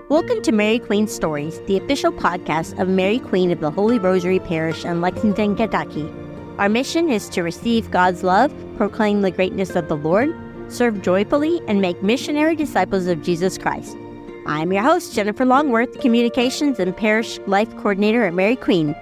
Welcome to Mary Queen Stories, the official podcast of Mary Queen of the Holy Rosary Parish in Lexington, Kentucky. Our mission is to receive God's love, proclaim the greatness of the Lord, serve joyfully, and make missionary disciples of Jesus Christ. I'm your host, Jennifer Longworth, Communications and Parish Life Coordinator at Mary Queen.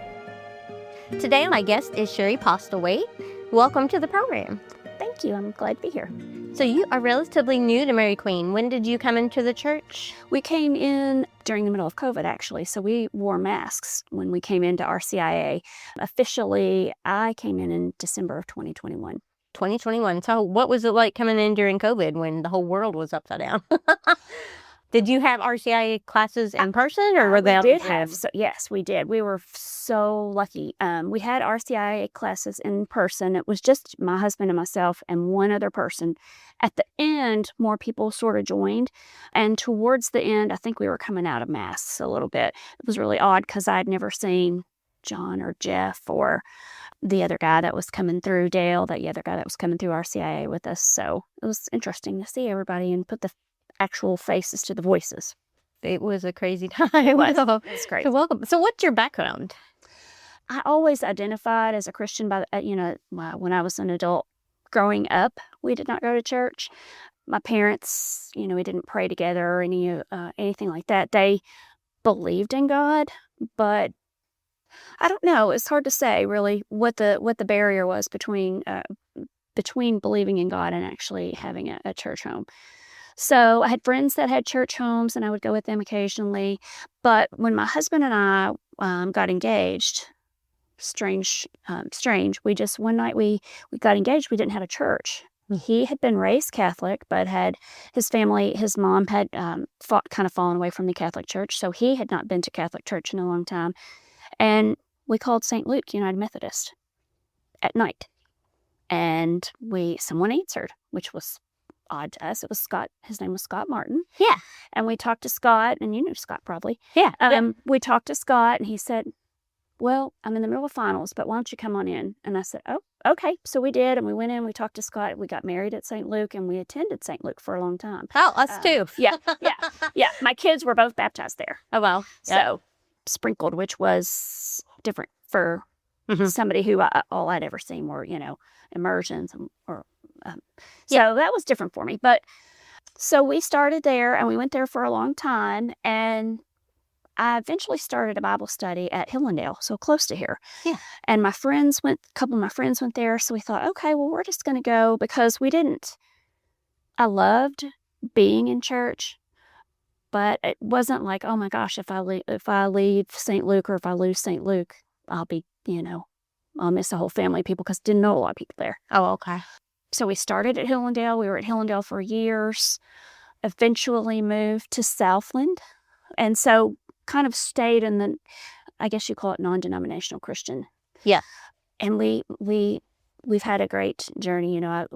Today, my guest is Sherry Postlewaite. Welcome to the program. Thank you. I'm glad to be here. So you are relatively new to Mary Queen. When did you come into the church? We came in during the middle of COVID, actually. So we wore masks when we came into RCIA. Officially, I came in December of 2021. 2021. So what was it like coming in during COVID when the whole world was upside down? Did you have RCIA classes in person, or were they? Yes, we did. We were so lucky. We had RCIA classes in person. It was just my husband and myself and one other person. At the end, more people sort of joined. And towards the end, I think we were coming out of masks a little bit. It was really odd because I'd never seen John or Jeff or the other guy that was coming through, Dale, the other guy that was coming through RCIA with us. So it was interesting to see everybody and put the actual faces to the voices. It was a crazy time. It was great. So welcome. So what's your background? I always identified as a Christian when I was an adult. Growing up, we did not go to church. My parents, we didn't pray together or anything like that. They believed in God, but I don't know. It's hard to say really what the barrier was between believing in God and actually having a church home. So I had friends that had church homes, and I would go with them occasionally. But when my husband and I got engaged, strange. One night we got engaged. We didn't have a church. He had been raised Catholic, but had his mom had fallen away from the Catholic Church, so he had not been to Catholic Church in a long time. And we called St. Luke United Methodist at night, and someone answered, which was odd to us. It was Scott. His name was Scott Martin. Yeah. And we talked to Scott, and you knew Scott probably. Yeah. We talked to Scott, and he said, well, I'm in the middle of finals, but why don't you come on in? And I said, oh, okay. So we did, and we went in, we talked to Scott. We got married at St. Luke, and we attended St. Luke for a long time. Oh, us too. Yeah. My kids were both baptized there. Oh, wow. So sprinkled, which was different for somebody who all I'd ever seen were, immersions so that was different for me. But so we started there, and we went there for a long time, and I eventually started a Bible study at Hillendale, so close to here. Yeah. And a couple of my friends went there, so we thought, okay, well, we're just going to go because I loved being in church, but it wasn't like, oh my gosh, if I leave St. Luke or if I lose St. Luke, I'll be, I'll miss the whole family of people because I didn't know a lot of people there. Oh, okay. So we started at Hillendale. We were at Hillendale for years, eventually moved to Southland. And so kind of stayed in I guess you call it non-denominational Christian. Yeah. And we've had a great journey. Our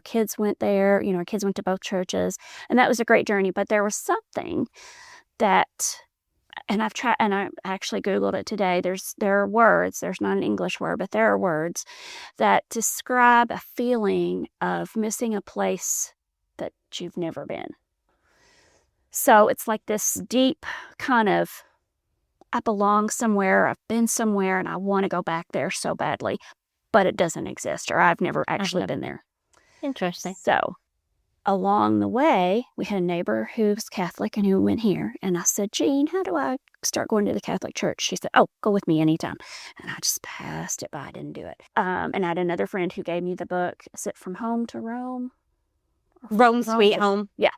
kids went there, our kids went to both churches, and that was a great journey. But there was something that, and I actually Googled it today. There are words, there's not an English word, but there are words that describe a feeling of missing a place that you've never been. So it's like this deep kind of, I belong somewhere, I've been somewhere, and I want to go back there so badly, but it doesn't exist, or I've never actually been there. Interesting. So along the way, we had a neighbor who was Catholic and who went here. And I said, Jean, how do I start going to the Catholic Church? She said, oh, go with me anytime. And I just passed it by. I didn't do it. And I had another friend who gave me the book, is it From Home to Rome? Rome Sweet Home. Yeah.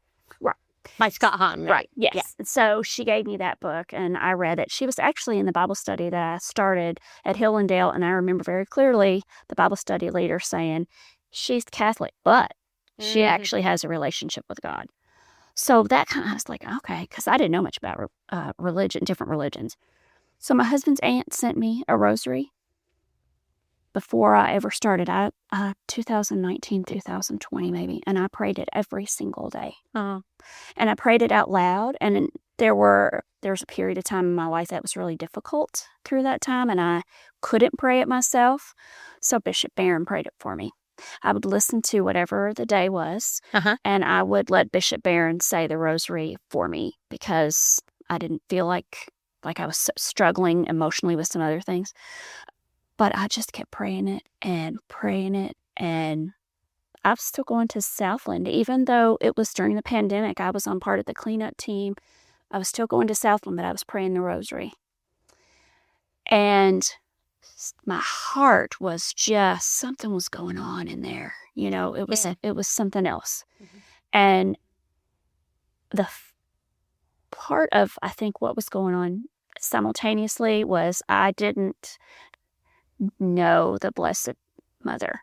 Right. By Scott Hahn. Right. Yes. Yeah. So she gave me that book, and I read it. She was actually in the Bible study that I started at Hillendale. And I remember very clearly the Bible study leader saying, she's Catholic, but she actually has a relationship with God. So that I was like, okay, because I didn't know much about different religions. So my husband's aunt sent me a rosary before I ever started. 2019, 2020 maybe, and I prayed it every single day. Uh-huh. And I prayed it out loud, and there was a period of time in my life that was really difficult through that time, and I couldn't pray it myself. So Bishop Barron prayed it for me. I would listen to whatever the day was, and I would let Bishop Barron say the rosary for me because I didn't feel like I was struggling emotionally with some other things. But I just kept praying it, and I'm still going to Southland. Even though it was during the pandemic, I was on part of the cleanup team. I was still going to Southland, but I was praying the rosary. And my heart was just, something was going on in there. It was something else. And the part of, I think, what was going on simultaneously was I didn't know the Blessed Mother.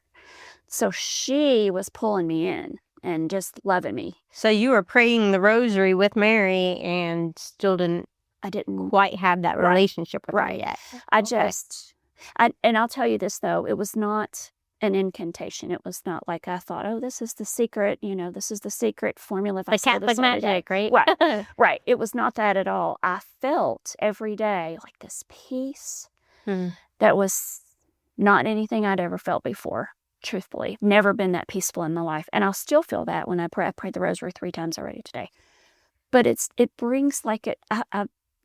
So she was pulling me in and just loving me. So you were praying the rosary with Mary and still didn't quite have that relationship with her yet. And I'll tell you this, though, it was not an incantation. It was not like I thought, oh, this is the secret, this is the secret formula. The Catholic magic, right? Right. It was not that at all. I felt every day like this peace that was not anything I'd ever felt before, truthfully. Never been that peaceful in my life. And I'll still feel that when I pray. I prayed the rosary 3 times already today. But it brings like it.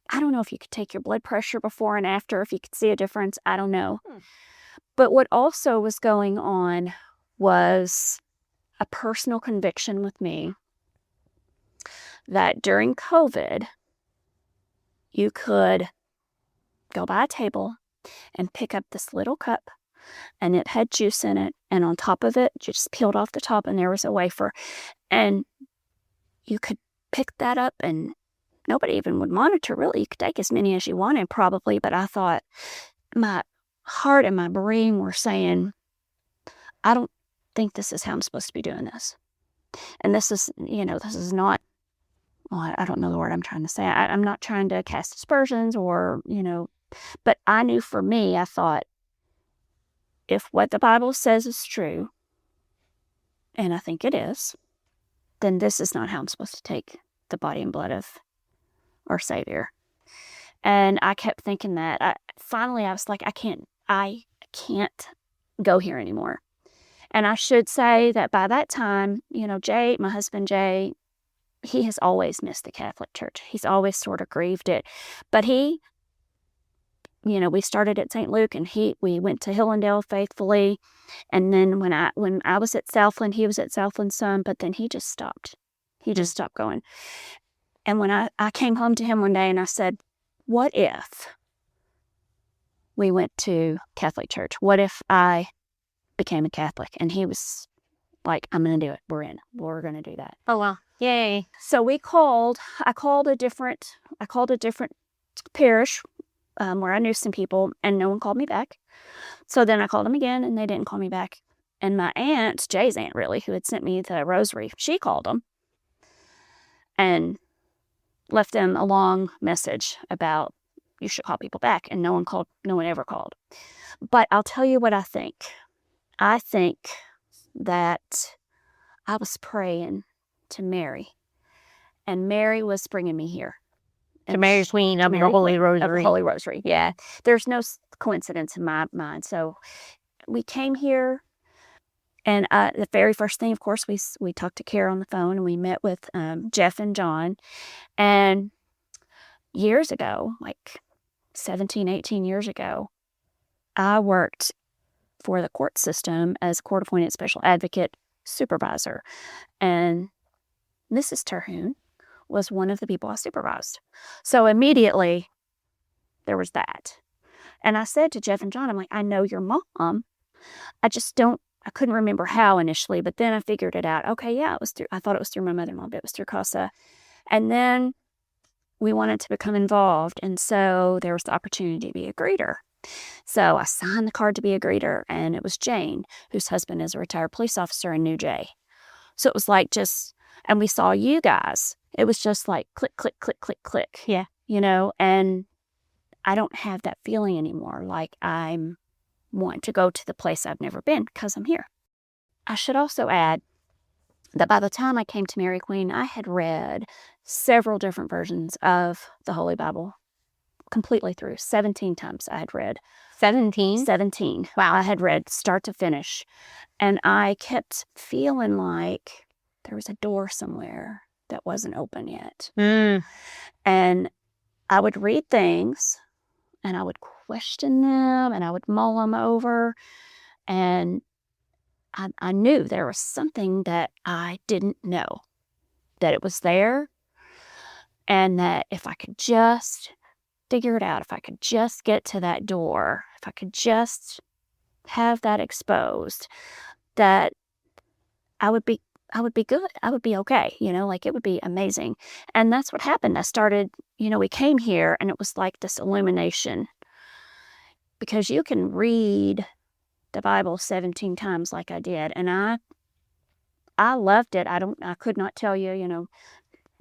I don't know if you could take your blood pressure before and after, if you could see a difference. I don't know. But what also was going on was a personal conviction with me that during COVID, you could go by a table and pick up this little cup, and it had juice in it, and on top of it, you just peeled off the top, and there was a wafer. And you could pick that up, and nobody even would monitor, really. You could take as many as you wanted, probably, but I thought, my heart and my brain were saying, I don't think this is how I'm supposed to be doing this. And this is not, well, I don't know the word I'm trying to say. I'm not trying to cast aspersions or, but I knew for me, I thought, if what the Bible says is true, and I think it is, then this is not how I'm supposed to take the body and blood of our Savior. And I kept thinking that. Finally, I was like, I can't go here anymore. And I should say that by that time, Jay, my husband Jay, he has always missed the Catholic Church. He's always sort of grieved it. But he, we started at St. Luke, and we went to Hillendale faithfully. And then when I was at Southland, he was at Southland some, but then he just stopped. He just stopped going. And when I came home to him one day and I said, what if we went to Catholic Church? What if I became a Catholic? And he was like, I'm going to do it. We're in. We're going to do that. Oh, wow. Yay. So I called a different parish where I knew some people, and no one called me back. So then I called them again, and they didn't call me back. And my aunt, Jay's aunt really, who had sent me the rosary, she called them and left them a long message about, you should call people back. And no one ever called. But I'll tell you what I think. I think that I was praying to Mary, and Mary was bringing me here. To Mary Queen of the Holy Rosary. Of the Holy Rosary, yeah. There's no coincidence in my mind. So we came here, and the very first thing, of course, we talked to Kara on the phone, and we met with Jeff and John. And years ago, like 17, 18 years ago, I worked for the court system as a court-appointed special advocate supervisor. And Mrs. Terhune was one of the people I supervised. So immediately, there was that. And I said to Jeff and John, I'm like, I know your mom. I couldn't remember how initially, but then I figured it out. Okay, yeah, I thought it was through my mother-in-law, but it was through Casa. And then we wanted to become involved, and so there was the opportunity to be a greeter. So I signed the card to be a greeter, and it was Jane, whose husband is a retired police officer, and knew Jay. So it was like and we saw you guys. It was just like click, click, click, click, click. Yeah. And I don't have that feeling anymore. Like I'm wanting to go to the place I've never been because I'm here. I should also add that by the time I came to Mary Queen, I had read several different versions of the Holy Bible completely through. 17 times I had read 17? 17. Wow. I had read start to finish. And I kept feeling like there was a door somewhere that wasn't open yet. And I would read things and I would question them and I would mull them over. And I knew there was something that I didn't know, that it was there, and that if I could just figure it out, if I could just get to that door, if I could just have that exposed, that I would be good. I would be okay, like it would be amazing. And that's what happened. I started, we came here and it was like this illumination, because you can read the Bible 17 times like I did. And I loved it. I could not tell you,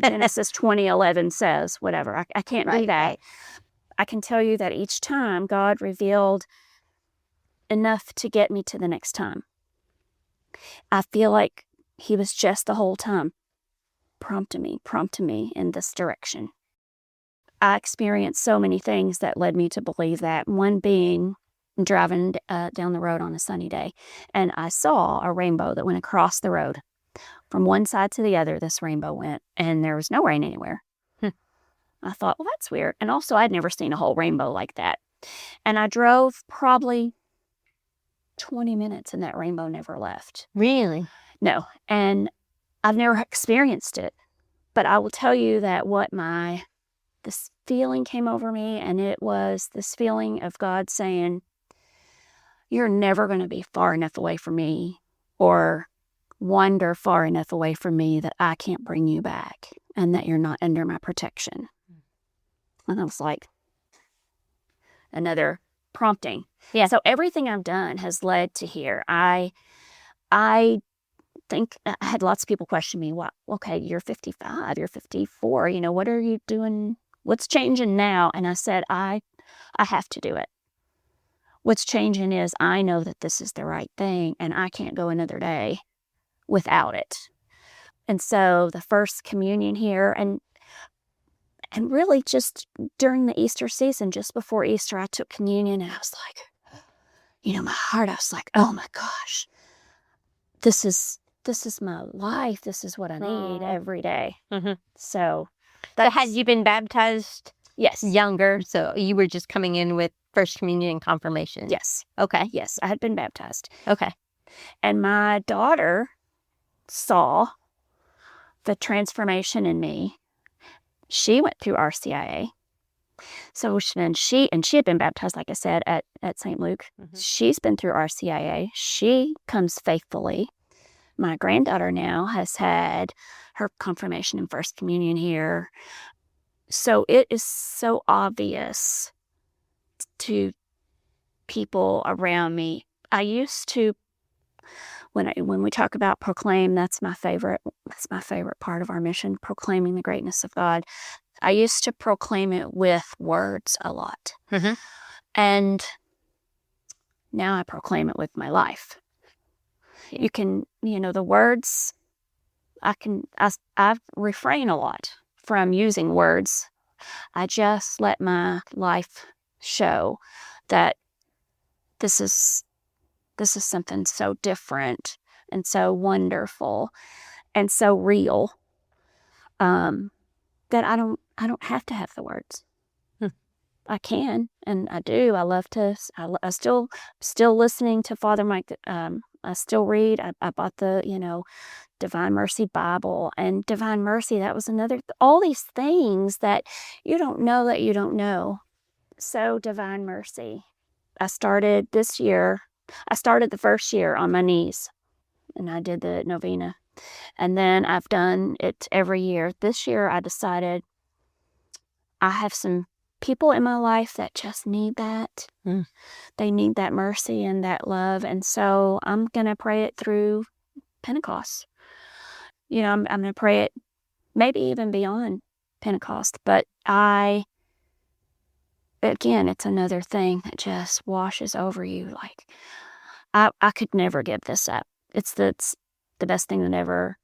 Genesis 20:11 says whatever. I can't do that. Right. I can tell you that each time God revealed enough to get me to the next time. I feel like he was just the whole time prompting me in this direction. I experienced so many things that led me to believe that. One being driving down the road on a sunny day, and I saw a rainbow that went across the road. From one side to the other, this rainbow went, and there was no rain anywhere. I thought, well, that's weird. And also, I'd never seen a whole rainbow like that. And I drove probably 20 minutes, and that rainbow never left. Really? No. And I've never experienced it. But I will tell you that this feeling came over me, and it was this feeling of God saying, you're never going to be far enough away from me or wander far enough away from me that I can't bring you back and that you're not under my protection. And I was like, another prompting. Yeah. So everything I've done has led to here. I think I had lots of people question me, well, okay, you're 55, you're 54, what are you doing? What's changing now? And I said, I have to do it. What's changing is I know that this is the right thing, and I can't go another day without it. And so the first communion here, and really just during the Easter season, just before Easter, I took communion, and I was like, my heart, I was like, oh my gosh, this is my life. This is what I need every day. Mm-hmm. So had you been baptized? Yes. Younger, so you were just coming in with First Communion and confirmation? Yes. Okay. Yes, I had been baptized. Okay. And my daughter saw the transformation in me. She went through RCIA. So then she had been baptized, like I said, at St. Luke. Mm-hmm. She's been through RCIA. She comes faithfully. My granddaughter now has had her confirmation and First Communion here. So it is so obvious to people around me. I used to, when we talk about proclaim, that's my favorite part of our mission, proclaiming the greatness of God. I used to proclaim it with words a lot. Mm-hmm. And now I proclaim it with my life. You can, the words, I refrain a lot from using words. I just let my life show that this is something so different and so wonderful and so real, that I don't have to have the words. I can, and I do. I love to. I still listening to Father Mike. I still read. I bought the Divine Mercy Bible, and Divine Mercy. That was another. All these things that you don't know that you don't know. So Divine Mercy. I started this year. I started the first year on my knees, and I did the novena, and then I've done it every year. This year, I decided I have some people in my life that just need that. They need that mercy and that love. And so I'm going to pray it through Pentecost. I'm going to pray it maybe even beyond Pentecost. But again, it's another thing that just washes over you. Like, I could never give this up. It's the best thing that ever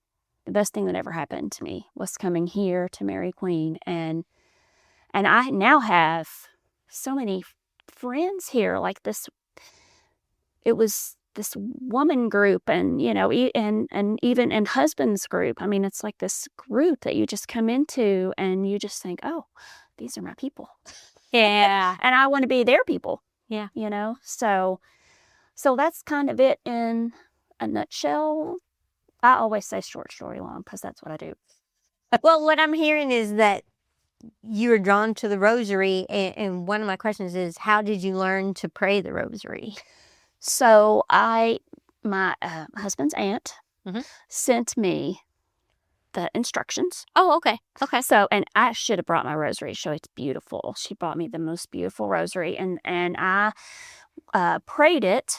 happened to me was coming here to Mary Queen. And I now have so many friends here, like this. It was this woman group, and and even in husbands group. I mean, it's like this group that you just come into, and you just think, oh, these are my people. Yeah. And I want to be their people. Yeah. So that's kind of it in a nutshell. I always say short story long because that's what I do. Well, what I'm hearing is that you were drawn to the Rosary, and one of my questions is, how did you learn to pray the Rosary? So my husband's aunt sent me the instructions. Oh, okay. Okay. So, and I should have brought my rosary. So it's beautiful. She brought me the most beautiful rosary, and I prayed it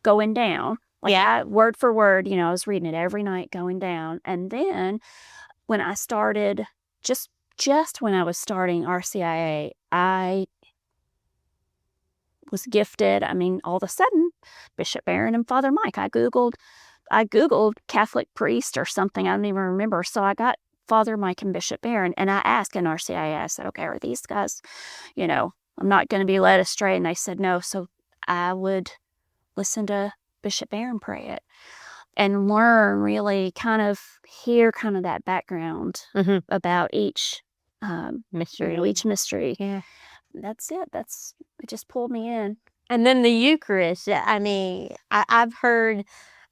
going down. Word for word, I was reading it every night going down. And then when I started, just when I was starting RCIA, I was gifted. I mean, all of a sudden, Bishop Barron and Father Mike. I Googled Catholic priest or something. I don't even remember. So I got Father Mike and Bishop Barron, and I asked in RCIA, I said, okay, are these guys, I'm not going to be led astray. And they said no. So I would listen to Bishop Barron pray it and learn, really kind of hear kind of that background about each mystery. Each mystery. Yeah. That's it. It just pulled me in. And then the Eucharist. I mean, I've heard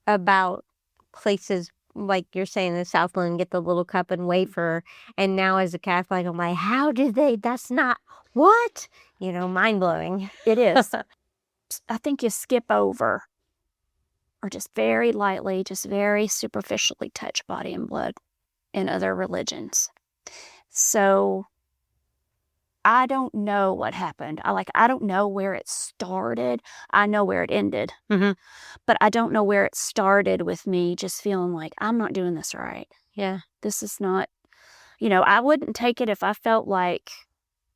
about places like you're saying in the Southland, get the little cup and wafer. And now as a Catholic, I'm like, how did they? That's not what? Mind blowing. It is. I think you skip over or just very lightly, just very superficially touch body and blood in other religions. So I don't know what happened. I don't know where it started. I know where it ended. But I don't know where it started with me just feeling like I'm not doing this right. Yeah. This is not, I wouldn't take it if I felt like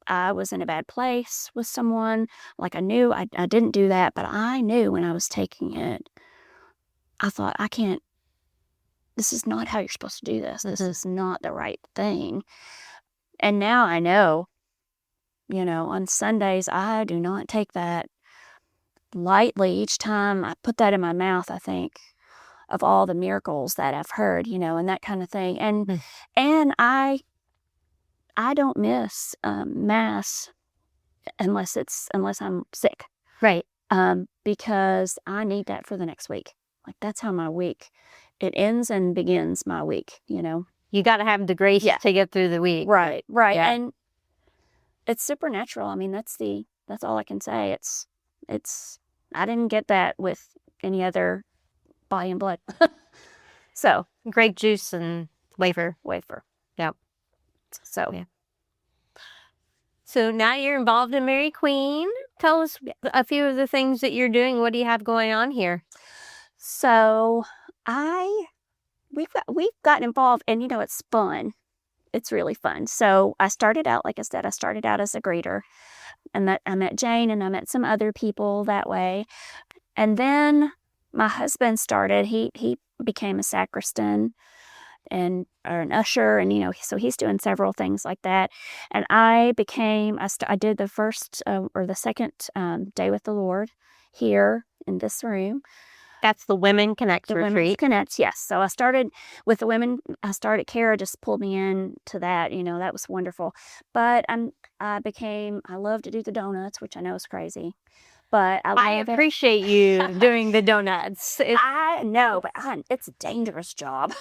I was in a bad place with someone. Like I knew I didn't do that, but I knew when I was taking it, I thought, this is not how you're supposed to do this. This is not the right thing. And now I know. On Sundays, I do not take that lightly. Each time I put that in my mouth, I think of all the miracles that I've heard, and that kind of thing. And I don't miss Mass unless I'm sick. Right. Because I need that for the next week. Like that's how my week, it ends and begins my week, You got to have the grace to get through the week. Right. Yeah. And it's supernatural. I mean, that's all I can say. It's I didn't get that with any other body and blood. So grape juice and wafer. Yep. So yeah. So now you're involved in Mary Queen. Tell us a few of the things that you're doing. What do you have going on here? So we've gotten involved, and it's fun. It's really fun. So I started out, like I said, as a greeter. And I met Jane, and I met some other people that way. And then my husband started, he became a sacristan or an usher, and so he's doing several things like that. And I did the first or the second Day with the Lord here in this room. That's the Women Connect retreat. Women Connect, yes. So I started with the women. Kara just pulled me into that. That was wonderful. But I love to do the donuts, which I know is crazy. But I appreciate you doing the donuts. I know, but it's a dangerous job.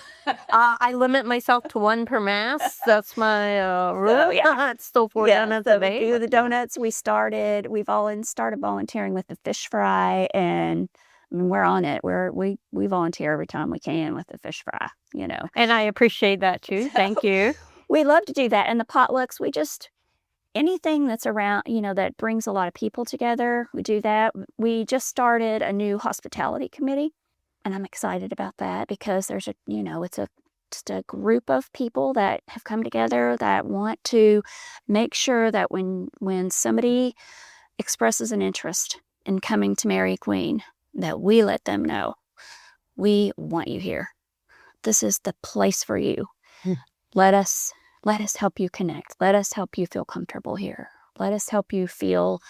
I limit myself to one per Mass. That's my rule. It's still 4 donuts a day. Do the donuts. We've all started volunteering with the fish fry, and I mean, we're on it. We volunteer every time we can with the fish fry, And I appreciate that too. Thank you. We love to do that. And the potlucks, anything that's around, that brings a lot of people together, we do that. We just started a new hospitality committee, and I'm excited about that because there's it's just a group of people that have come together that want to make sure that when somebody expresses an interest in coming to Mary Queen, that we let them know, we want you here. This is the place for you. Let us help you connect. Let us help you feel comfortable here. Let us help you feel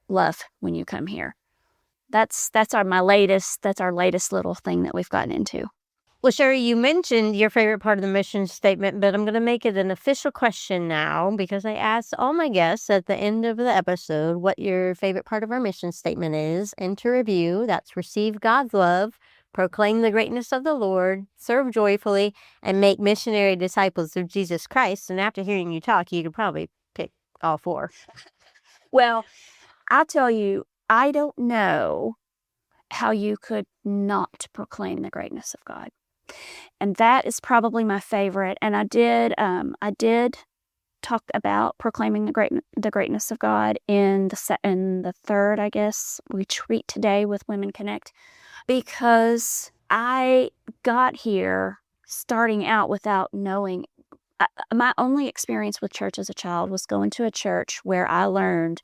love when you come here. That's our latest little thing that we've gotten into. Well, Sherry, you mentioned your favorite part of the mission statement, but I'm going to make it an official question now because I asked all my guests at the end of the episode what your favorite part of our mission statement is. And to review, that's receive God's love, proclaim the greatness of the Lord, serve joyfully, and make missionary disciples of Jesus Christ. And after hearing you talk, you could probably pick all four. Well, I'll tell you, I don't know how you could not proclaim the greatness of God. And that is probably my favorite. And I did talk about proclaiming the greatness of God in the third, I guess, retreat today with Women Connect, because I got here starting out without knowing. My only experience with church as a child was going to a church where I learned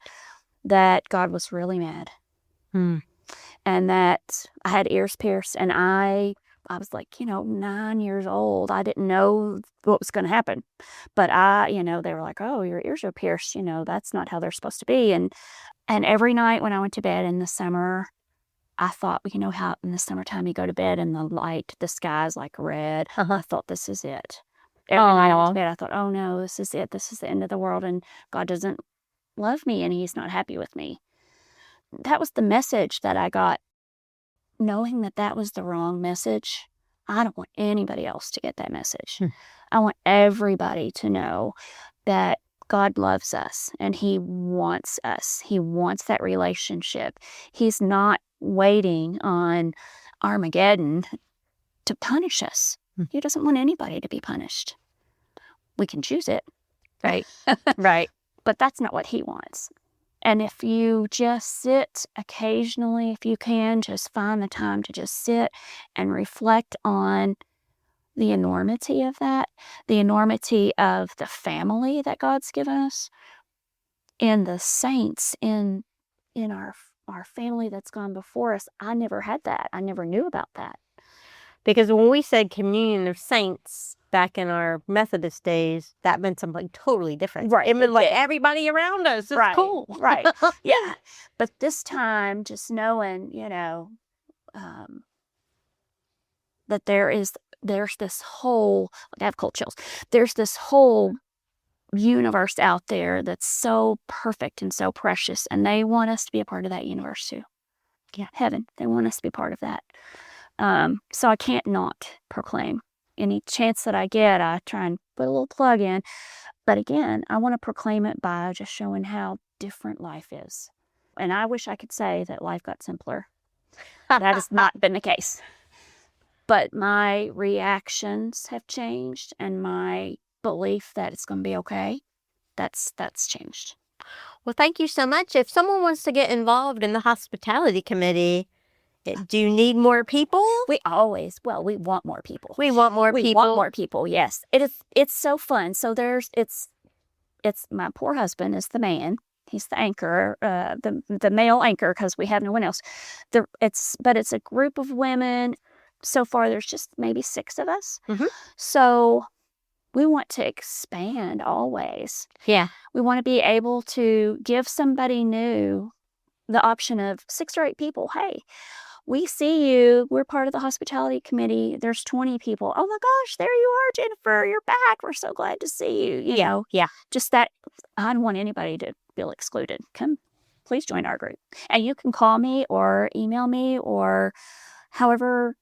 that God was really mad, and that I had ears pierced, and I was like, 9 years old. I didn't know what was going to happen. But they were like, oh, your ears are pierced. That's not how they're supposed to be. And every night when I went to bed in the summer, I thought, how in the summertime you go to bed and the sky's like red. I thought, this is it. Every night I went to bed, I thought, oh no, this is it. This is the end of the world. And God doesn't love me and he's not happy with me. That was the message that I got. Knowing that was the wrong message, I don't want anybody else to get that message. I want everybody to know that God loves us and he wants us. He wants that relationship. He's not waiting on Armageddon to punish us. He doesn't want anybody to be punished. We can choose it, right? Right. But that's not what he wants. And if you just sit occasionally, if you can, just find the time to just sit and reflect on the enormity of that, the enormity of the family that God's given us, and the saints in our family that's gone before us. I never had that. I never knew about that. Because when we said communion of saints back in our Methodist days, that meant something totally different. Right. It meant like everybody around us. It's cool. Right. Yeah. But this time, just knowing, that there's this whole, I have cold chills. There's this whole universe out there that's so perfect and so precious. And they want us to be a part of that universe too. Yeah. Heaven. They want us to be a part of that. So I can't not proclaim. Any chance that I get, I try and put a little plug in. But again, I want to proclaim it by just showing how different life is. And I wish I could say that life got simpler. That has not been the case. But my reactions have changed, and my belief that it's going to be okay, that's changed. Well, thank you so much. If someone wants to get involved in the hospitality committee, do you need more people? We want more people. We want more people. We want more people, yes. It's so fun. So it's my poor husband is the man. He's the anchor, the male anchor, because we have no one else. But it's a group of women. So far, there's just maybe 6 of us. Mm-hmm. So we want to expand always. Yeah. We want to be able to give somebody new the option of 6 or 8 people. Hey, we see you. We're part of the hospitality committee. There's 20 people. Oh my gosh, there you are, Jennifer. You're back. We're so glad to see you. You know, just that. I don't want anybody to feel excluded. Come, please join our group. And you can call me or email me or however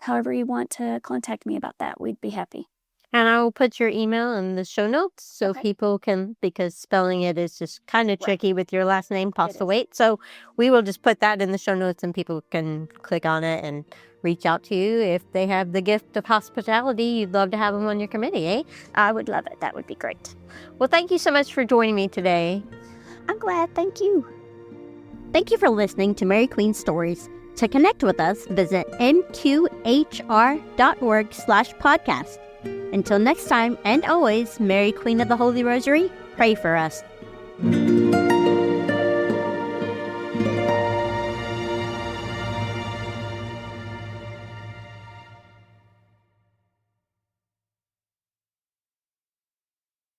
you want to contact me about that. We'd be happy. And I will put your email in the show notes so people can, because spelling it is just kind of tricky with your last name, Postlewaite. So we will just put that in the show notes and people can click on it and reach out to you. If they have the gift of hospitality, you'd love to have them on your committee, eh? I would love it. That would be great. Well, thank you so much for joining me today. I'm glad. Thank you. Thank you for listening to Mary Queen Stories. To connect with us, visit mqhr.org/podcast. Until next time, and always, Mary Queen of the Holy Rosary, pray for us.